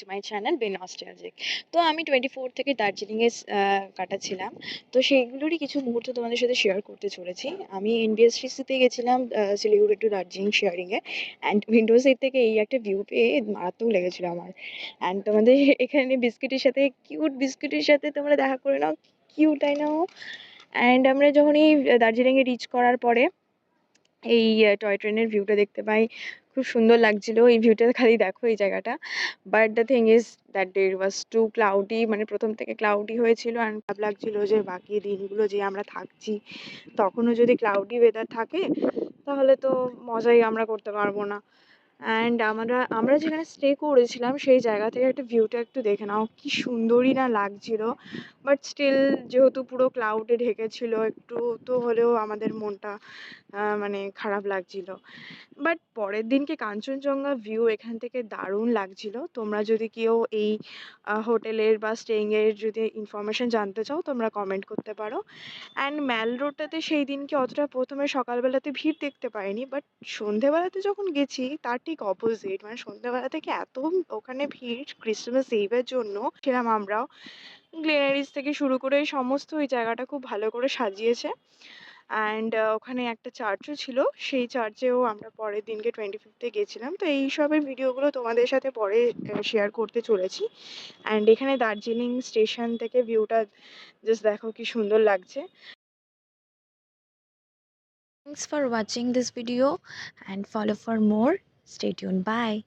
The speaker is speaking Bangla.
মাই চ্যানেল বে নস্টালজিক। তো আমি 24 থেকে দার্জিলিংয়ে কাটাচ্ছিলাম। তো সেইগুলোরই কিছু মুহূর্ত তোমাদের সাথে শেয়ার করতে চলেছি। আমি এনবিএসটিসিতে গেছিলাম শিলিগুড়ি টু দার্জিলিং শেয়ারিংয়ে। অ্যান্ড উইন্ডো সিট থেকে এই একটা ভিউ পেয়ে মারাত্মক লেগেছিল আমার। অ্যান্ড তোমাদের এখানে বিস্কিটের সাথে কিউট বিস্কিটের সাথে তোমরা দেখা করে নাও, কিউট তাই না? অ্যান্ড আমরা যখন এই দার্জিলিংয়ে রিচ করার পরে এই টয় ট্রেনের ভিউটা দেখতে পাই, খুব সুন্দর লাগছিল। এই ভিউটা খালি দেখো এই জায়গাটা। But the thing is that day was too cloudy, মানে প্রথম থেকে ক্লাউডি হয়েছিল। অ্যান্ড খারাপ লাগছিল যে বাকি দিনগুলো যে আমরা থাকছি তখনও যদি ক্লাউডি ওয়েদার থাকে তাহলে তো মজাই আমরা করতে পারবো না। অ্যান্ড আমরা যেখানে স্টে করেছিলাম সেই জায়গা থেকে একটা ভিউটা একটু দেখে নাও, কি সুন্দরই না লাগছিল। বাট স্টিল যেহেতু পুরো ক্লাউডে ঢেকেছিল, একটু তো হলেও আমাদের মনটা মানে খারাপ লাগছিল। বাট পরের দিনকে কাঞ্চনজঙ্ঘা ভিউ এখান থেকে দারুণ লাগছিল। তোমরা যদি কেউ এই হোটেলের বা স্টেইংয়ের যদি ইনফরমেশন জানতে চাও তোমরা কমেন্ট করতে পারো। অ্যান্ড ম্যাল রোডটাতে সেই দিনকে অতটা প্রথমে সকালবেলাতে ভিড় দেখতে পাইনি, বাট সন্ধেবেলাতে যখন গেছি তার ঠিক অপোজিট, মানে সন্ধেবেলা থেকে এত ওখানে ভিড় ক্রিসমাস ইভের জন্য। ছিলাম আমরাও, গ্লেনারিস থেকে শুরু করে সমস্ত ওই জায়গাটা খুব ভালো করে সাজিয়েছে। অ্যান্ড ওখানে একটা চার্চও ছিল, সেই চার্চেও আমরা পরের দিনকে 25th গেছিলাম। তো এই সবের ভিডিওগুলো তোমাদের সাথে পরে শেয়ার করতে চলেছি। অ্যান্ড এখানে দার্জিলিং স্টেশন থেকে ভিউটা জাস্ট দেখো কি সুন্দর লাগছে। Thanks for watching this video and follow for more. Stay tuned. Bye.